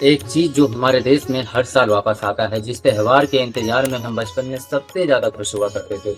एक चीज जो हमारे देश में हर साल वापस आता है, जिस त्योहार के इंतजार में हम बचपन में सबसे ज्यादा खुश हुआ करते थे।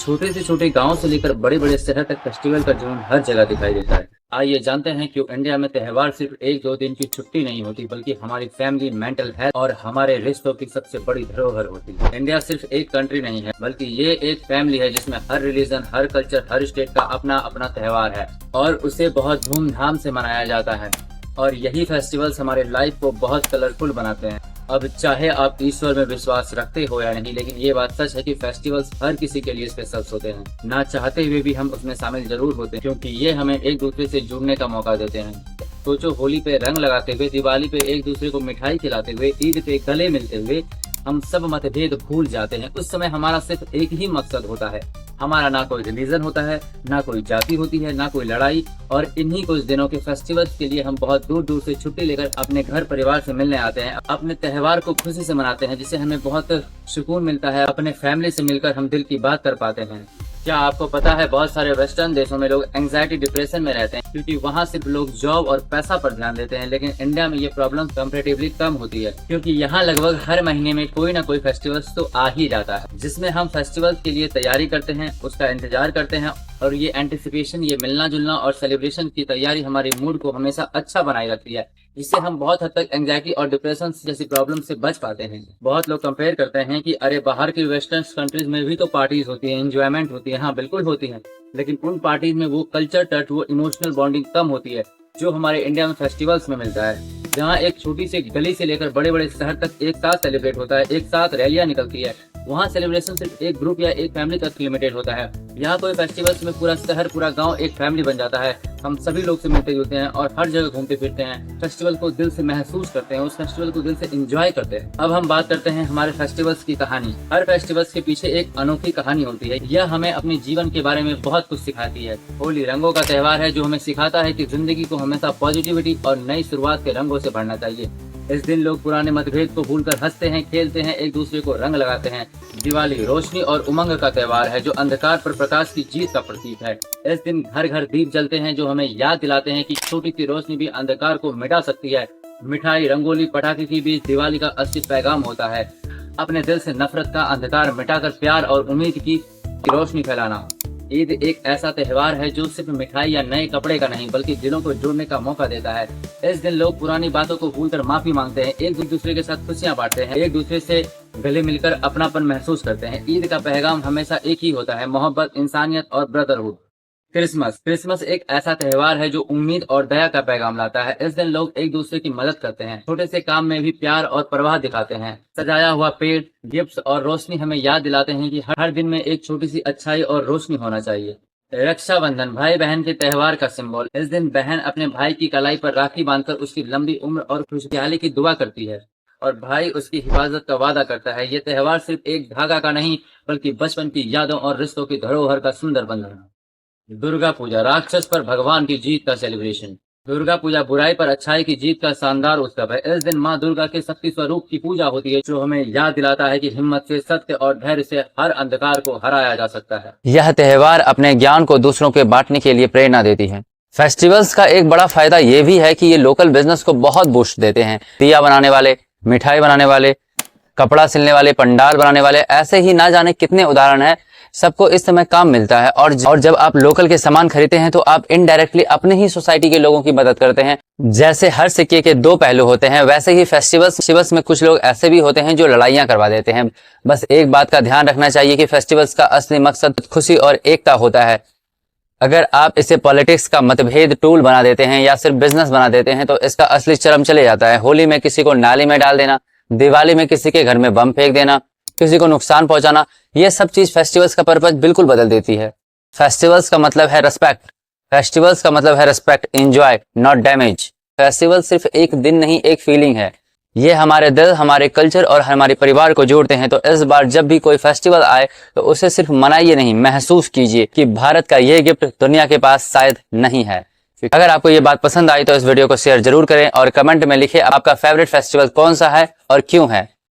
छोटे से छोटे गांव से लेकर बड़े बड़े शहर तक फेस्टिवल का जुनून हर जगह दिखाई देता है। आइए जानते हैं क्यों इंडिया में त्योहार सिर्फ एक दो दिन की छुट्टी नहीं होती, बल्कि हमारी फैमिली, मेंटल हेल्थ और हमारे रिश्तों की सबसे बड़ी धरोहर होती है। इंडिया सिर्फ एक कंट्री नहीं है, बल्कि ये एक फैमिली है जिसमें हर रिलीजन, हर कल्चर, हर स्टेट का अपना अपना त्योहार है और उसे बहुत धूमधाम से मनाया जाता है। और यही फेस्टिवल्स हमारे लाइफ को बहुत कलरफुल बनाते हैं। अब चाहे आप ईश्वर में विश्वास रखते हो या नहीं, लेकिन ये बात सच है कि फेस्टिवल्स हर किसी के लिए स्पेशल होते हैं। ना चाहते हुए भी हम उसमें शामिल जरूर होते हैं, क्योंकि ये हमें एक दूसरे से जुड़ने का मौका देते हैं। सोचो, होली पे रंग लगाते हुए, दिवाली पे एक दूसरे को मिठाई खिलाते हुए, ईद पे गले मिलते हुए हम सब मतभेद भूल जाते हैं। उस समय हमारा सिर्फ एक ही मकसद होता है। हमारा ना कोई रिलीजन होता है, ना कोई जाति होती है, ना कोई लड़ाई। और इन्हीं कुछ दिनों के फेस्टिवल्स के लिए हम बहुत दूर दूर से छुट्टी लेकर अपने घर परिवार से मिलने आते हैं, अपने त्योहार को खुशी से मनाते हैं, जिससे हमें बहुत सुकून मिलता है। अपने फैमिली से मिलकर हम दिल की बात कर पाते हैं। क्या आपको पता है, बहुत सारे वेस्टर्न देशों में लोग एंग्जाइटी, डिप्रेशन में रहते हैं, क्योंकि वहाँ सिर्फ लोग जॉब और पैसा पर ध्यान देते हैं। लेकिन इंडिया में ये प्रॉब्लम कंपैरेटिवली कम होती है, क्योंकि यहाँ लगभग हर महीने में कोई ना कोई फेस्टिवल्स तो आ ही जाता है, जिसमें हम फेस्टिवल के लिए तैयारी करते हैं, उसका इंतजार करते हैं। और ये एंटिसिपेशन, ये मिलना जुलना और सेलिब्रेशन की तैयारी हमारे मूड को हमेशा अच्छा बनाए रखती है, जिससे हम बहुत हद तक एंग्जाइटी और डिप्रेशन जैसी प्रॉब्लम से बच पाते हैं। बहुत लोग कंपेयर करते हैं कि अरे, बाहर की वेस्टर्न कंट्रीज में भी तो पार्टीज होती है, एंजॉयमेंट होती है। हाँ, बिल्कुल होती है, लेकिन उन पार्टीज में वो कल्चर टच, वो इमोशनल बॉन्डिंग कम होती है जो हमारे इंडिया में फेस्टिवल्स में मिलता है। जहाँ एक छोटी सी गली से लेकर बड़े बड़े शहर तक एक साथ सेलिब्रेट होता है, एक साथ रैलियां निकलती है। वहाँ सेलिब्रेशन सिर्फ एक ग्रुप या एक फैमिली तक लिमिटेड होता है। यहाँ कोई फेस्टिवल्स में पूरा शहर, पूरा गांव एक फैमिली बन जाता है। हम सभी लोग से मिलते जुलते हैं और हर जगह घूमते फिरते हैं। फेस्टिवल को दिल से महसूस करते हैं, उस फेस्टिवल को दिल से एंजॉय करते हैं। अब हम बात करते हैं हमारे फेस्टिवल्स की कहानी। हर फेस्टिवल्स के पीछे एक अनोखी कहानी होती है। यह हमें अपने जीवन के बारे में बहुत कुछ सिखाती है। होली रंगों का त्योहार है जो हमें सिखाता है कि जिंदगी को हमेशा पॉजिटिविटी और नई शुरुआत के रंगों से भरना चाहिए। इस दिन लोग पुराने मतभेद को भूलकर हंसते हैं, खेलते हैं, एक दूसरे को रंग लगाते हैं। दिवाली रोशनी और उमंग का त्योहार है जो अंधकार पर प्रकाश की जीत का प्रतीक है। इस दिन घर घर दीप जलते हैं जो हमें याद दिलाते हैं कि छोटी सी रोशनी भी अंधकार को मिटा सकती है। मिठाई, रंगोली, पटाखे के बीच दिवाली का असली पैगाम होता है, अपने दिल से नफरत का अंधकार मिटाकर प्यार और उम्मीद की रोशनी फैलाना। ईद एक ऐसा त्योहार है जो सिर्फ मिठाई या नए कपड़े का नहीं, बल्कि दिलों को जोड़ने का मौका देता है। इस दिन लोग पुरानी बातों को भूलकर माफी मांगते हैं, एक दूसरे के साथ खुशियां बांटते हैं, एक दूसरे से गले मिलकर अपनापन महसूस करते हैं। ईद का पैगाम हमेशा एक ही होता है, मोहब्बत, इंसानियत और ब्रदरहुड। क्रिसमस एक ऐसा त्योहार है जो उम्मीद और दया का पैगाम लाता है। इस दिन लोग एक दूसरे की मदद करते हैं, छोटे से काम में भी प्यार और परवाह दिखाते हैं। सजाया हुआ पेड़, गिफ्ट्स और रोशनी हमें याद दिलाते हैं कि हर दिन में एक छोटी सी अच्छाई और रोशनी होना चाहिए। रक्षाबंधन भाई बहन के त्योहार का सिंबल। इस दिन बहन अपने भाई की कलाई पर राखी बांधकर उसकी लंबी उम्र और खुशहाली की दुआ करती है और भाई उसकी हिफाजत का वादा करता है। ये त्योहार सिर्फ एक धागा का नहीं, बल्कि बचपन की यादों और रिश्तों की धरोहर का सुंदर बंधन है। दुर्गा पूजा राक्षस पर भगवान की जीत का सेलिब्रेशन। दुर्गा पूजा बुराई पर अच्छाई की जीत का शानदार उत्सव है। इस दिन माँ दुर्गा के शक्ति स्वरूप की पूजा होती है, जो हमें याद दिलाता है कि हिम्मत से, सत्य और धैर्य से हर अंधकार को हराया जा सकता है। यह त्योहार अपने ज्ञान को दूसरों के बांटने के लिए प्रेरणा देती है। फेस्टिवल्स का एक बड़ा फायदा ये भी है कि ये लोकल बिजनेस को बहुत बूस्ट देते हैं। दिया बनाने वाले, मिठाई बनाने वाले, कपड़ा सिलने वाले, पंडाल बनाने वाले, ऐसे ही ना जाने कितने उदाहरण है। सबको इस समय काम मिलता है और जब आप लोकल के सामान खरीदते हैं तो आप इनडायरेक्टली अपने ही सोसाइटी के लोगों की मदद करते हैं। जैसे हर सिक्के के दो पहलू होते हैं, वैसे ही फेस्टिवल्स में कुछ लोग ऐसे भी होते हैं जो लड़ाइयां करवा देते हैं। बस एक बात का ध्यान रखना चाहिए कि फेस्टिवल्स का असली मकसद खुशी और एकता होता है। अगर आप इसे पॉलिटिक्स का मतभेद टूल बना देते हैं या सिर्फ बिजनेस बना देते हैं तो इसका असली चरम चले जाता है। होली में किसी को नाली में डाल देना, दिवाली में किसी के घर में बम फेंक देना, किसी को नुकसान पहुंचाना, ये सब चीज फेस्टिवल्स का पर्पस बिल्कुल बदल देती है। फेस्टिवल्स का मतलब है रिस्पेक्ट। फेस्टिवल्स का मतलब है respect, enjoy, not damage. Festival सिर्फ एक दिन नहीं, एक फीलिंग है। ये हमारे दिल, हमारे कल्चर और हमारे परिवार को जोड़ते हैं। तो इस बार जब भी कोई फेस्टिवल आए तो उसे सिर्फ मनाइए नहीं, महसूस कीजिए कि भारत का ये गिफ्ट दुनिया के पास शायद नहीं है। अगर आपको ये बात पसंद आई तो इस वीडियो को शेयर जरूर करें और कमेंट में लिखिए आपका फेवरेट फेस्टिवल कौन सा है और क्यों है।